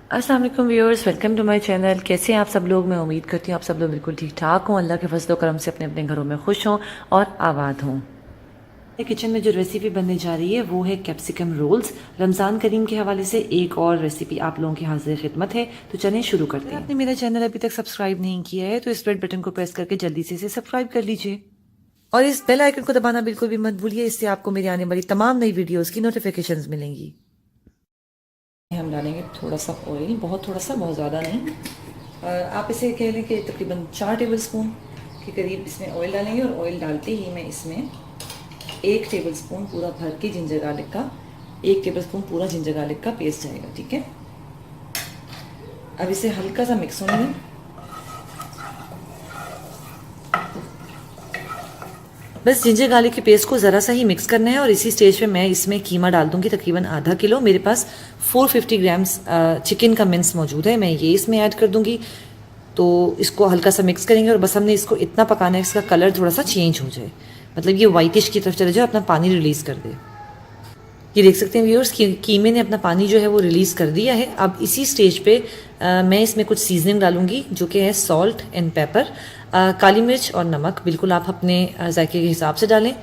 अस्सलाम वालेकुम viewers, welcome to my channel. कैसे हैं आप सब लोग? मैं उम्मीद करती हूँ आप सब लोग बिल्कुल ठीक ठाक हों, अल्लाह के फजल करम से अपने अपने घरों में खुश हों और आबाद हों। किचन में जो रेसिपी बनने जा रही है वो है कैप्सिकम रोल्स। रमज़ान करीम के हवाले से एक और रेसिपी आप लोगों की हाजिर खिदमत है, तो चलें शुरू करते हैं। आपने मेरा चैनल अभी तक सब्सक्राइब नहीं किया है तो इस रेड बटन को प्रेस करके जल्दी से इसे सब्सक्राइब कर लीजिए और इस बेल आइकन को दबाना बिल्कुल भी मत भूलिए, इससे आपको मेरी आने वाली तमाम नई वीडियोज़ की नोटिफिकेशन मिलेंगी। हम डालेंगे थोड़ा सा ऑयल, बहुत थोड़ा सा, बहुत ज़्यादा नहीं। आप इसे कह लें कि तकरीबन 4 टेबल स्पून के करीब इसमें ऑयल डालेंगे और ऑयल डालते ही मैं इसमें 1 टेबल स्पून पूरा भर के जिंजर गार्लिक का, 1 टेबल स्पून पूरा जिंजर गार्लिक का पेस्ट जाएगा। ठीक है, अब इसे हल्का सा मिक्स होने दें। बस जिंजर गार्लिक के पेस्ट को ज़रा सा ही मिक्स करना है और इसी स्टेज पे मैं इसमें कीमा डाल दूंगी, तकरीबन आधा किलो। मेरे पास 450 ग्राम्स चिकन का मिन्स मौजूद है, मैं ये इसमें ऐड कर दूंगी। तो इसको हल्का सा मिक्स करेंगे और बस हमने इसको इतना पकाना है इसका कलर थोड़ा सा चेंज हो जाए, मतलब ये वाइटिश की तरफ चले जाए, अपना पानी रिलीज़ कर दे। ये देख सकते हैं व्यूअर्स, कीमे ने अपना पानी जो है वो रिलीज़ कर दिया है। अब इसी स्टेज पे मैं इसमें कुछ सीजनिंग डालूंगी, जो कि है सॉल्ट एंड पेपर, काली मिर्च और नमक। बिल्कुल आप अपने जायके के हिसाब से डालें।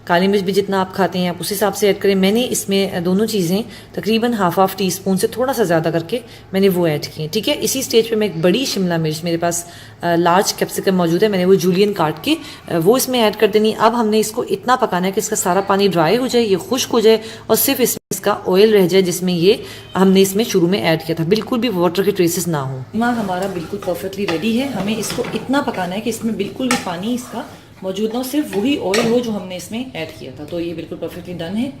काली मिर्च भी जितना आप खाते हैं आप उस हिसाब से ऐड करें। मैंने इसमें दोनों चीज़ें तकरीबन हाफ टी स्पून से थोड़ा सा ज़्यादा करके मैंने वो ऐड की हैं। ठीक है, इसी स्टेज पे मैं एक बड़ी शिमला मिर्च, मेरे पास लार्ज कैप्सिकम मौजूद है, मैंने वो जूलियन काट के वो इसमें ऐड कर देनी। अब हमने इसको इतना पकाना है कि इसका सारा पानी ड्राई हो जाए, ये खुश्क हो जाए और सिर्फ इसमें इसका ऑयल रह जाए, जिसमें ये हमने इसमें शुरू में ऐड किया था। बिल्कुल भी वाटर के ट्रेसेस ना हो। कीमा हमारा बिल्कुल परफेक्टली रेडी है। हमें इसको इतना पकाना है कि इसमें बिल्कुल भी पानी इसका मौजूद ना हो, सिर्फ वही ऑयल हो जो हमने इसमें ऐड किया था। तो ये बिल्कुल परफेक्टली डन है।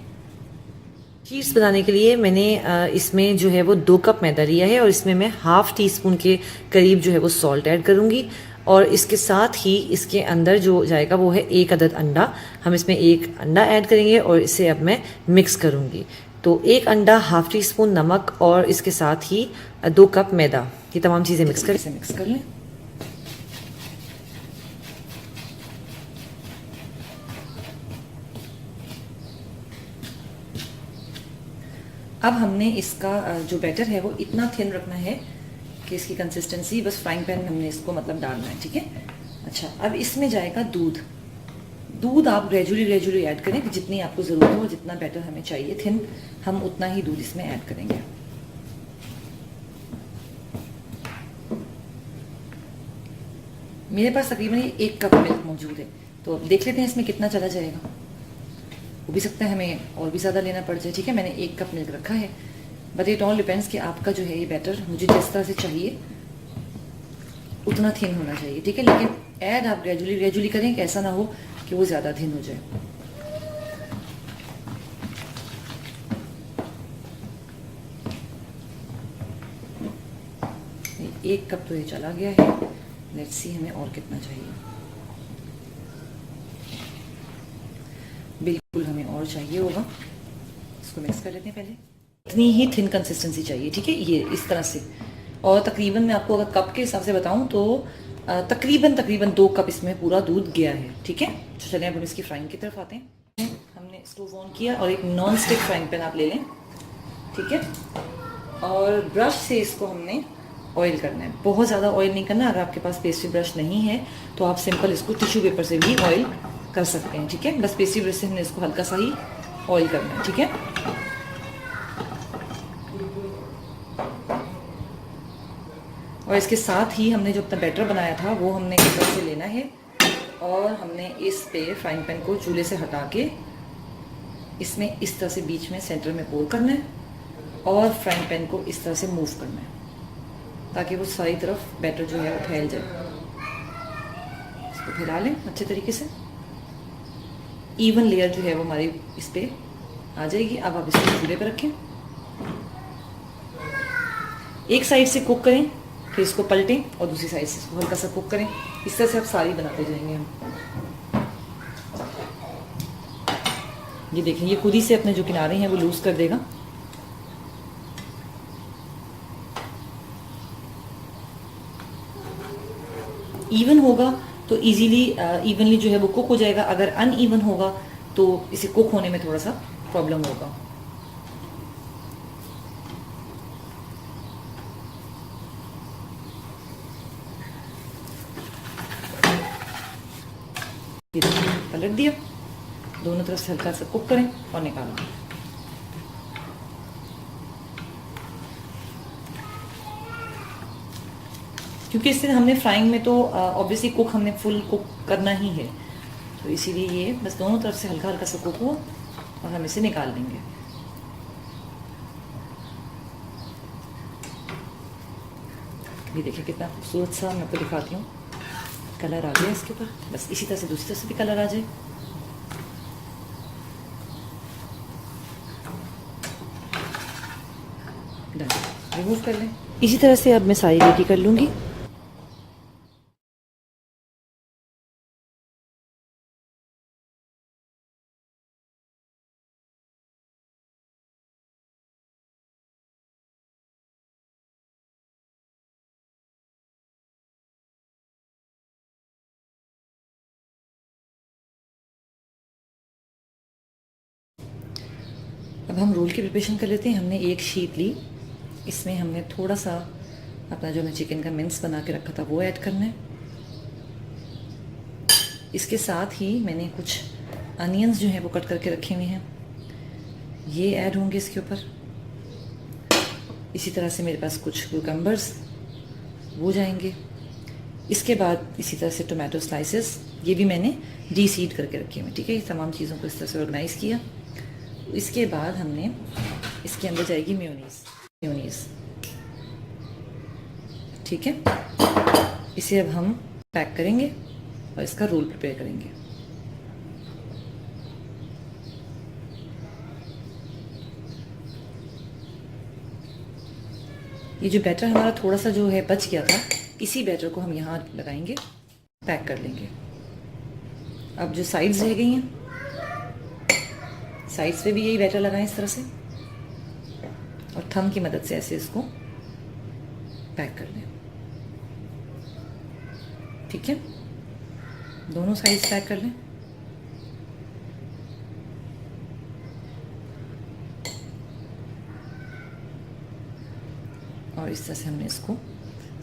चीज़ बनाने के लिए मैंने इसमें जो है वो 2 कप मैदा लिया है और इसमें मैं हाफ टी स्पून के करीब जो है वो सॉल्ट ऐड करूँगी और इसके साथ ही इसके अंदर जो जाएगा वो है 1 अदद अंडा। हम इसमें 1 अंडा ऐड करेंगे और इसे अब मैं मिक्स करूँगी। तो 1 अंडा, हाफ टी स्पून नमक और इसके साथ ही 2 कप मैदा, ये तमाम चीज़ें मिक्स कर लें। अब हमने इसका जो बैटर है वो इतना थिन रखना है कि इसकी कंसिस्टेंसी, बस फ्राइंग पैन में हमने इसको मतलब डालना है। ठीक है, अच्छा अब इसमें जाएगा दूध। दूध आप ग्रेजुअली ऐड करें कि जितनी आपको ज़रूरत हो, जितना बैटर हमें चाहिए थिन, हम उतना ही दूध इसमें ऐड करेंगे। मेरे पास तकरीबन 1 कप मिल्क मौजूद है, तो देख लेते हैं इसमें कितना चला जाएगा। हो भी सकता है हमें और भी ज़्यादा लेना पड़ जाए। ठीक है, मैंने 1 कप मिल्क रखा है, बट इट ऑल डिपेंड्स कि आपका जो है ये बैटर मुझे जिस तरह से चाहिए उतना थिन होना चाहिए। ठीक है, लेकिन ऐड आप ग्रेजुअली करें कि ऐसा ना हो कि वो ज़्यादा थिन हो जाए। एक कप तो ये चला गया है, लेट्स सी हमें और कितना चाहिए। बिल्कुल हमें और चाहिए होगा। इसको मिक्स कर लेते हैं पहले। इतनी ही थिन कंसिस्टेंसी चाहिए। ठीक है, ये इस तरह से। और तकरीबन मैं आपको अगर कप के हिसाब से बताऊं तो तकरीबन 2 कप इसमें पूरा दूध गया है। ठीक है, तो चलिए अब हम इसकी फ्राइंग की तरफ आते हैं। हमने स्टोव ऑन किया और एक नॉन स्टिक फ्राइंग पैन आप ले लें। ठीक है, और ब्रश से इसको हमने ऑयल करना है। बहुत ज़्यादा ऑयल नहीं करना। अगर आपके पास पेस्ट्री ब्रश नहीं है तो आप सिंपल इसको टिश्यू पेपर से भी ऑयल कर सकते हैं। ठीक है, बस पेस्ट्री ब्रश से हमने इसको हल्का सा ही ऑयल करना है। ठीक है, और इसके साथ ही हमने जो अपना बैटर बनाया था वो हमने कटर से लेना है और हमने इस पे फ्राइंग पैन को चूल्हे से हटा के इसमें इस तरह से बीच में सेंटर में पोर करना है और फ्राइंग पैन को इस तरह से मूव करना है ताकि वो सारी तरफ बैटर जो है वो फैल जाए। इसको फैला लें अच्छे तरीके से। इवन लेयर जो है वो हमारी इस पे आ जाएगी। अब आप इसको चूल्हे पे रखें, एक साइड से कुक करें, फिर इसको पलटें और दूसरी साइड से इसको हल्का सा कुक करें। इस तरह से आप सारी बनाते जाएंगे हम। ये देखें, ये खुद ही से अपने जो किनारे हैं वो लूज कर देगा। इवन होगा तो इवनली जो है वो कुक हो जाएगा। अगर अनइवन होगा तो इसे कुक होने में थोड़ा सा प्रॉब्लम होगा। ये देखिए पलट दिया, दोनों तरफ से हल्का सा कुक करें और निकाल दें। क्योंकि इससे हमने फ्राइंग में तो ऑब्वियसली कुक हमने फुल कुक करना ही है, तो इसीलिए ये बस दोनों तरफ से हल्का हल्का सा कुक हो और हम इसे निकाल लेंगे। ये देखिए कितना खूबसूरत सा, मैं आपको दिखाती हूँ, कलर आ गया इसके ऊपर। बस इसी तरह से दूसरी तरफ से भी कलर आ जाए। डन, रिमूव कर लें। इसी तरह से अब मैं सारी रेडी कर लूँगी। अब हम रोल की प्रिपरेशन कर लेते हैं। हमने एक शीट ली, इसमें हमने थोड़ा सा अपना जो मैं चिकन का मिंस बना के रखा था वो ऐड करना है। इसके साथ ही मैंने कुछ अनियंस जो हैं वो कट करके रखे हुए हैं, ये ऐड होंगे इसके ऊपर। इसी तरह से मेरे पास कुछ क्यूकम्बर्स वो जाएंगे। इसके बाद इसी तरह से टोमेटो स्लाइसेस, ये भी मैंने डीसीड करके रखे हुए हैं, ठीक है। ये तमाम चीज़ों को इस तरह से ऑर्गेनाइज़ किया। इसके बाद हमने इसके अंदर जाएगी मेयोनीज़, ठीक है। इसे अब हम पैक करेंगे और इसका रोल प्रिपेयर करेंगे। ये जो बैटर हमारा थोड़ा सा जो है बच गया था, इसी बैटर को हम यहाँ लगाएंगे, पैक कर लेंगे। अब जो साइड्स रह गई हैं, साइड्स पे भी यही बैटर लगाएं इस तरह से, और थंब की मदद से ऐसे इसको पैक कर लें, ठीक है। दोनों साइड्स पैक कर लें। और इस तरह से हमने इसको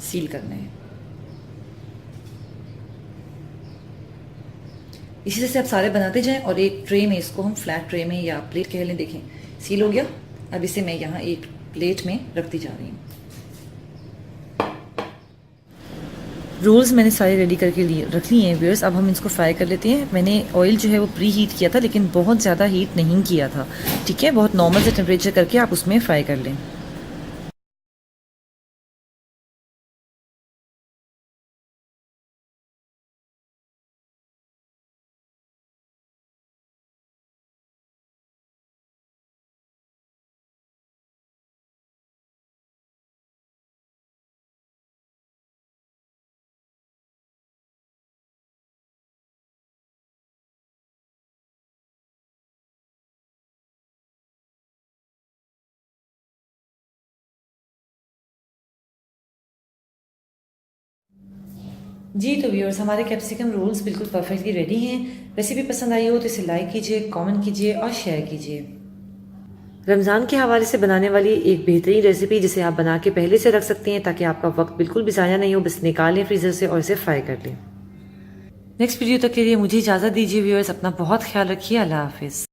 सील करना है। इसी तरह से आप सारे बनाते जाएं और एक ट्रे में इसको हम फ्लैट ट्रे में या प्लेट कह लें, देखें सील हो गया। अब इसे मैं यहाँ एक प्लेट में रखती जा रही हूँ। रोल्स मैंने सारे रेडी करके रख लिए हैं व्यूअर्स। अब हम इसको फ्राई कर लेते हैं। मैंने ऑयल जो है वो प्री हीट किया था, लेकिन बहुत ज़्यादा हीट नहीं किया था, ठीक है। बहुत नॉर्मल से टेम्परेचर करके आप उसमें फ्राई कर लें। जी तो व्यूअर्स, हमारे कैप्सिकम रोल्स बिल्कुल परफेक्टली रेडी हैं। रेसिपी पसंद आई हो तो इसे लाइक कीजिए, कमेंट कीजिए और शेयर कीजिए। रमज़ान के हवाले से बनाने वाली एक बेहतरीन रेसिपी जिसे आप बना के पहले से रख सकते हैं ताकि आपका वक्त बिल्कुल भी ज़ाया नहीं हो। बस निकालें फ्रीज़र से और इसे फ्राई कर लें। नेक्स्ट वीडियो तक के लिए मुझे इजाज़त दीजिए व्यूअर्स। अपना बहुत ख्याल रखिए। अल्लाह हाफिज़।